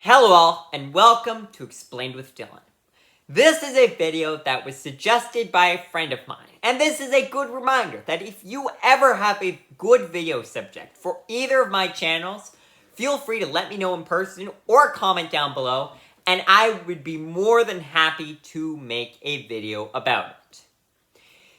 Hello all, and welcome to Explained with Dylan. This is a video that was suggested by a friend of mine, and this is a good reminder that if you ever have a good video subject for either of my channels, feel free to let me know in person or comment down below, and I would be more than happy to make a video about it.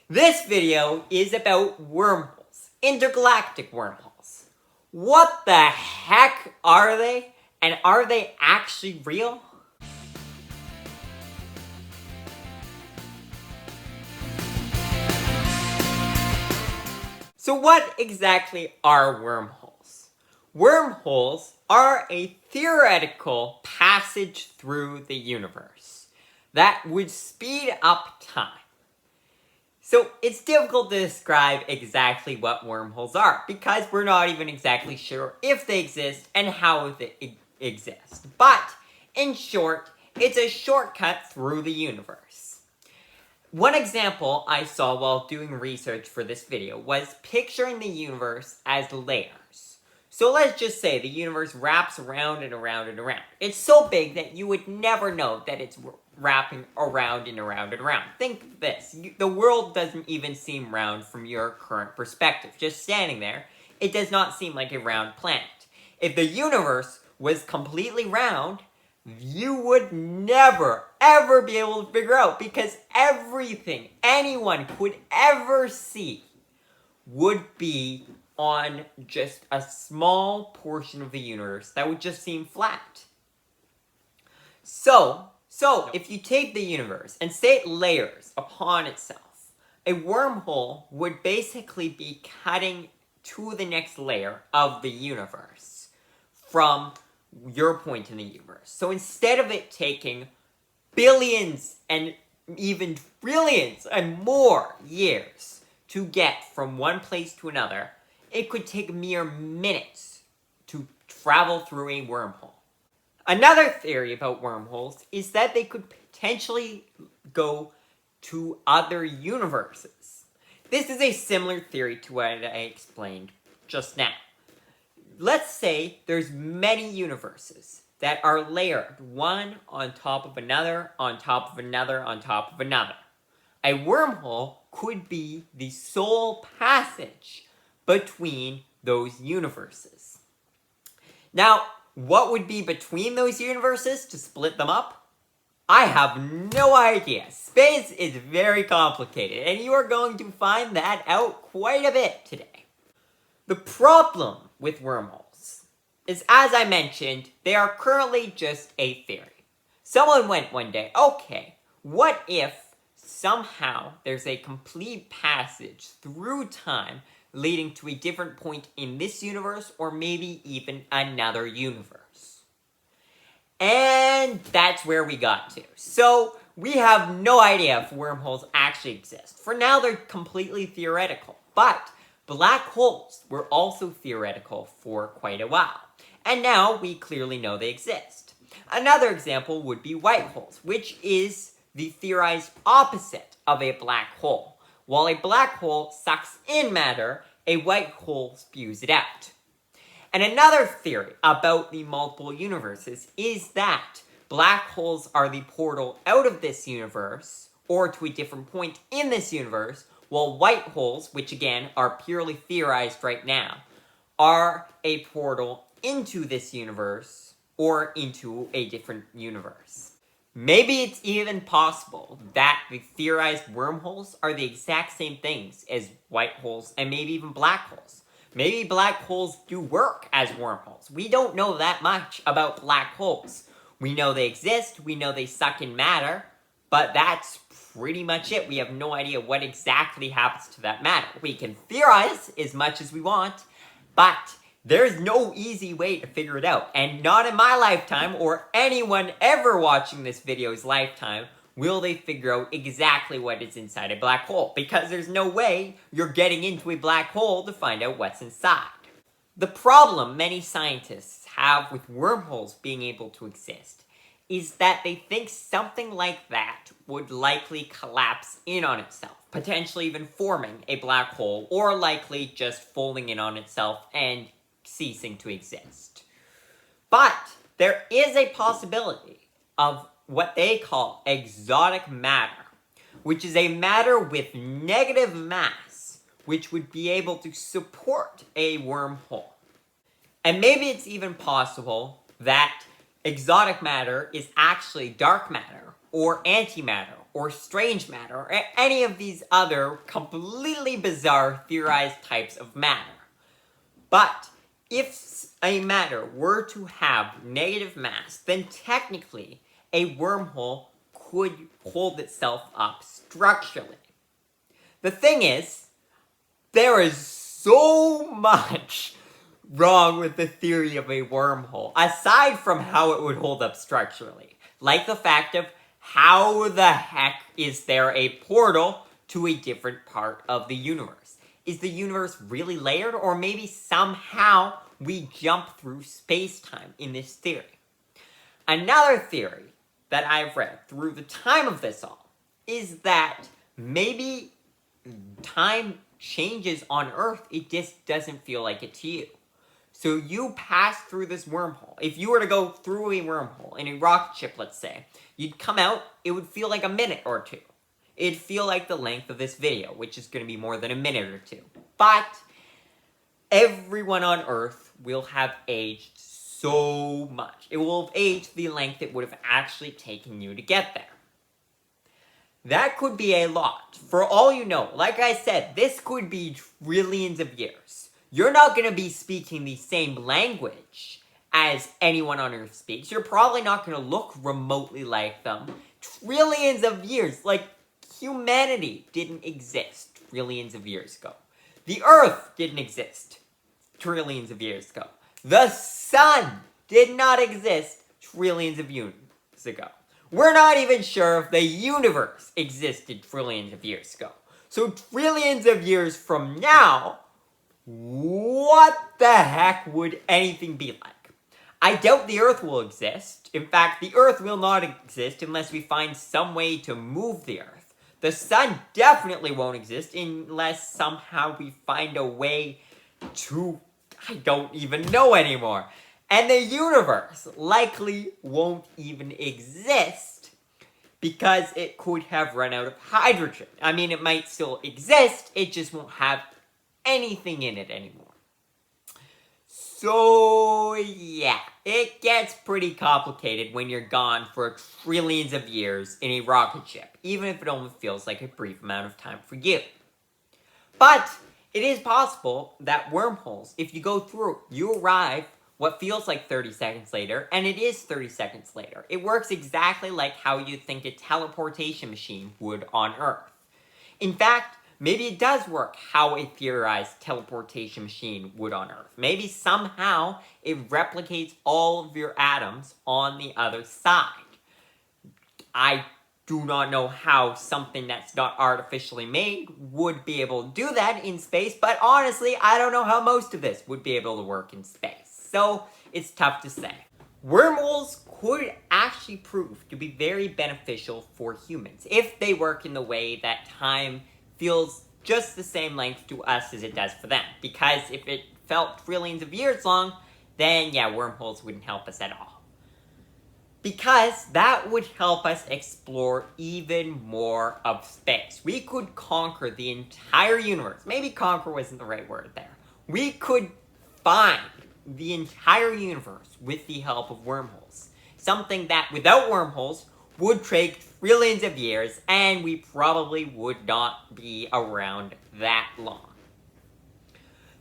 This video is about wormholes, intergalactic wormholes. What the heck are they? And are they actually real? So what exactly are wormholes? Wormholes are a theoretical passage through the universe that would speed up time. So it's difficult to describe exactly what wormholes are because we're not even exactly sure if they exist and how they exist. But in short, it's a shortcut through the universe. One example I saw while doing research for this video was picturing the universe as layers. So let's just say the universe wraps around and around and around. It's so big that you would never know that it's wrapping around and around and around. Think of this. The world doesn't even seem round from your current perspective. Just standing there, it does not seem like a round planet. If the universe was completely round, you would never, ever be able to figure out because everything anyone could ever see would be on just a small portion of the universe that would just seem flat. So if you take the universe and say it layers upon itself, a wormhole would basically be cutting to the next layer of the universe from your point in the universe. So instead of it taking billions and even trillions and more years to get from one place to another, it could take mere minutes to travel through a wormhole. Another theory about wormholes is that they could potentially go to other universes. This is a similar theory to what I explained just now. Let's say there's many universes that are layered one on top of another, on top of another, on top of another. A wormhole could be the sole passage between those universes. Now, what would be between those universes to split them up? I have no idea. Space is very complicated, and you are going to find that out quite a bit today. The problem with wormholes is, as I mentioned, they are currently just a theory. Someone went one day, okay, what if somehow there's a complete passage through time leading to a different point in this universe or maybe even another universe? And that's where we got to. So we have no idea if wormholes actually exist. For now, they're completely theoretical, but black holes were also theoretical for quite a while, and now we clearly know they exist. Another example would be white holes, which is the theorized opposite of a black hole. While a black hole sucks in matter, a white hole spews it out. And another theory about the multiple universes is that black holes are the portal out of this universe, or to a different point in this universe, while white holes, which again are purely theorized right now, are a portal into this universe or into a different universe. Maybe it's even possible that the theorized wormholes are the exact same things as white holes and maybe even black holes. Maybe black holes do work as wormholes. We don't know that much about black holes. We know they exist, we know they suck in matter, but that's pretty much it. We have no idea what exactly happens to that matter. We can theorize as much as we want, but there's no easy way to figure it out. And not in my lifetime, or anyone ever watching this video's lifetime, will they figure out exactly what is inside a black hole. Because there's no way you're getting into a black hole to find out what's inside. The problem many scientists have with wormholes being able to exist is that they think something like that would likely collapse in on itself, potentially even forming a black hole, or likely just folding in on itself and ceasing to exist. But there is a possibility of what they call exotic matter, which is a matter with negative mass, which would be able to support a wormhole. And maybe it's even possible that exotic matter is actually dark matter, or antimatter, or strange matter, or any of these other completely bizarre theorized types of matter. But if a matter were to have negative mass, then technically a wormhole could hold itself up structurally. The thing is, there is so much wrong with the theory of a wormhole, aside from how it would hold up structurally. Like the fact of how the heck is there a portal to a different part of the universe? Is the universe really layered, or maybe somehow we jump through space-time in this theory? Another theory that I've read through the time of this all is that maybe time changes on Earth, it just doesn't feel like it to you. So you pass through this wormhole. If you were to go through a wormhole in a rocket ship, let's say, you'd come out, it would feel like a minute or two. It'd feel like the length of this video, which is going to be more than a minute or two. But everyone on Earth will have aged so much. It will have aged the length it would have actually taken you to get there. That could be a lot. For all you know, like I said, this could be trillions of years. You're not going to be speaking the same language as anyone on Earth speaks. You're probably not going to look remotely like them. Trillions of years. Like, humanity didn't exist trillions of years ago. The Earth didn't exist trillions of years ago. The sun did not exist trillions of years ago. We're not even sure if the universe existed trillions of years ago. So trillions of years from now, what the heck would anything be like? I doubt the Earth will exist. In fact, the Earth will not exist unless we find some way to move the Earth. The sun definitely won't exist unless somehow we find a way to... I don't even know anymore. And the universe likely won't even exist because it could have run out of hydrogen. I mean, it might still exist, it just won't have anything in it anymore. So, yeah, it gets pretty complicated when you're gone for trillions of years in a rocket ship, even if it only feels like a brief amount of time for you. But it is possible that wormholes, if you go through, you arrive what feels like 30 seconds later, and it is 30 seconds later. It works exactly like how you think a teleportation machine would on Earth. In fact, maybe it does work how a theorized teleportation machine would on Earth. Maybe somehow it replicates all of your atoms on the other side. I do not know how something that's not artificially made would be able to do that in space, but honestly, I don't know how most of this would be able to work in space. So, it's tough to say. Wormholes could actually prove to be very beneficial for humans if they work in the way that time feels just the same length to us as it does for them. Because if it felt trillions of years long, then yeah, wormholes wouldn't help us at all. Because that would help us explore even more of space. We could conquer the entire universe. Maybe conquer wasn't the right word there. We could find the entire universe with the help of wormholes. Something that, without wormholes, would take trillions of years, and we probably would not be around that long.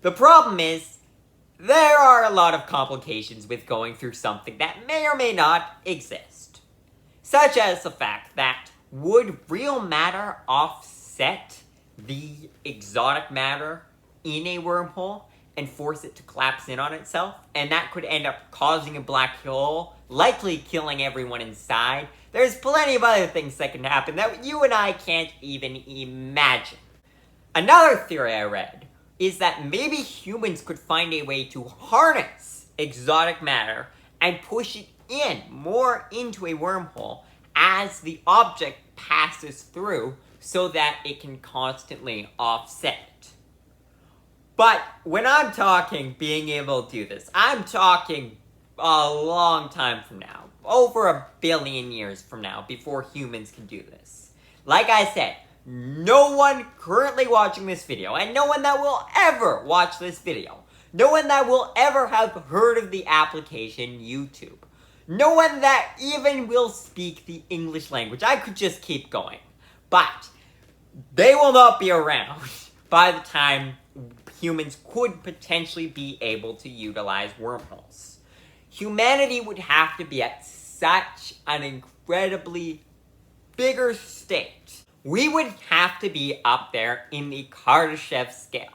The problem is, there are a lot of complications with going through something that may or may not exist. Such as the fact that, would real matter offset the exotic matter in a wormhole and force it to collapse in on itself? And that could end up causing a black hole, likely killing everyone inside. There's plenty of other things that can happen that you and I can't even imagine. Another theory I read is that maybe humans could find a way to harness exotic matter and push it in more into a wormhole as the object passes through so that it can constantly offset it. But when I'm talking being able to do this, I'm talking a long time from now. Over 1 billion years from now, before humans can do this. Like I said, no one currently watching this video, and no one that will ever watch this video, no one that will ever have heard of the application YouTube, no one that even will speak the English language. I could just keep going. But they will not be around by the time humans could potentially be able to utilize wormholes. Humanity would have to be at such an incredibly bigger state. We would have to be up there in the Kardashev scale.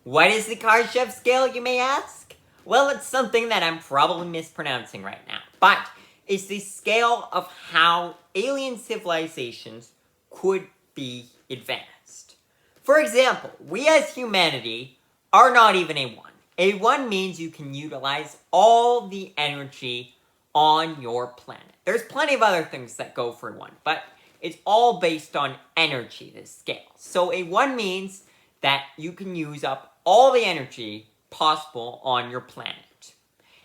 What is the Kardashev scale, you may ask? Well, it's something that I'm probably mispronouncing right now, but it's the scale of how alien civilizations could be advanced. For example, we as humanity are not even a 1. A 1 means you can utilize all the energy on your planet. There's plenty of other things that go for 1, but it's all based on energy, this scale. So a 1 means that you can use up all the energy possible on your planet.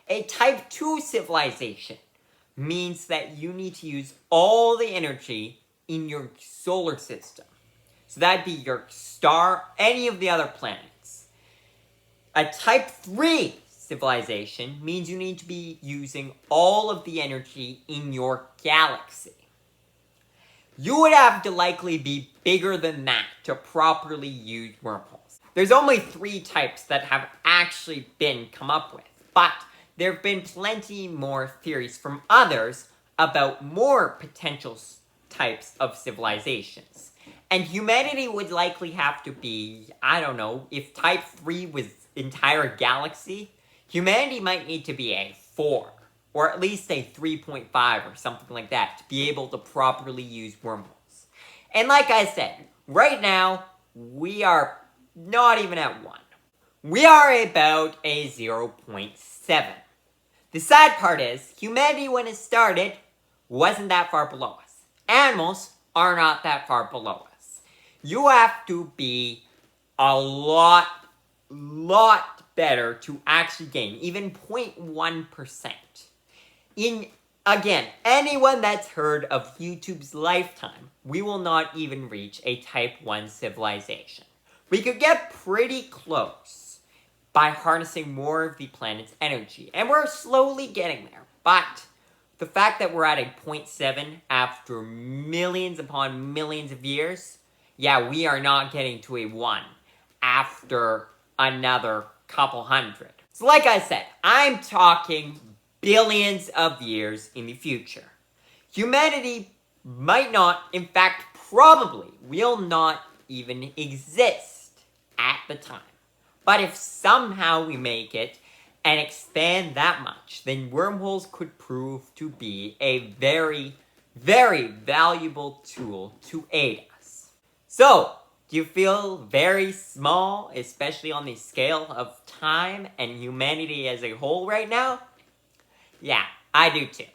A type 2 civilization means that you need to use all the energy in your solar system. So that'd be your star, any of the other planets. A type 3 civilization means you need to be using all of the energy in your galaxy. You would have to likely be bigger than that to properly use wormholes. There's only 3 types that have actually been come up with, but there have been plenty more theories from others about more potential types of civilizations. And humanity would likely have to be, I don't know, if type 3 was entire galaxy, humanity might need to be a 4, or at least a 3.5 or something like that to be able to properly use wormholes. And like I said, right now, we are not even at 1. We are about a 0.7. The sad part is, humanity when it started wasn't that far below us. Animals are not that far below us. You have to be a lot better to actually gain, even 0.1%. Again, anyone that's heard of YouTube's lifetime, we will not even reach a type 1 civilization. We could get pretty close by harnessing more of the planet's energy, and we're slowly getting there. But the fact that we're at a 0.7 after millions upon millions of years, yeah, we are not getting to a 1 after another couple hundred. So like I said, I'm talking billions of years in the future. Humanity might not, in fact, probably will not even exist at the time. But if somehow we make it and expand that much, then wormholes could prove to be a very, very valuable tool to aid us. So, do you feel very small, especially on the scale of time and humanity as a whole right now? Yeah, I do too.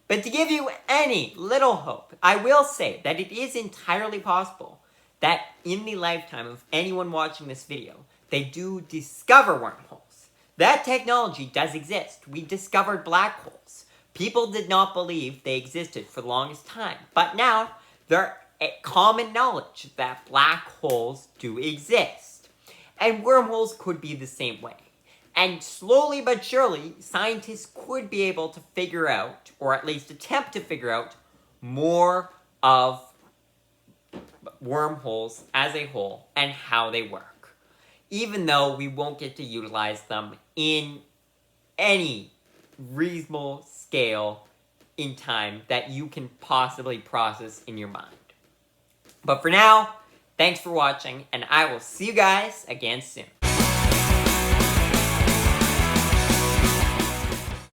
But to give you any little hope, I will say that it is entirely possible that in the lifetime of anyone watching this video, they do discover wormholes. That technology does exist. We discovered black holes. People did not believe they existed for the longest time. But now, they're common knowledge that black holes do exist. And wormholes could be the same way. And slowly but surely, scientists could be able to figure out, or at least attempt to figure out, more of wormholes as a whole and how they work. Even though we won't get to utilize them in any reasonable scale in time that you can possibly process in your mind. But for now, thanks for watching, and I will see you guys again soon.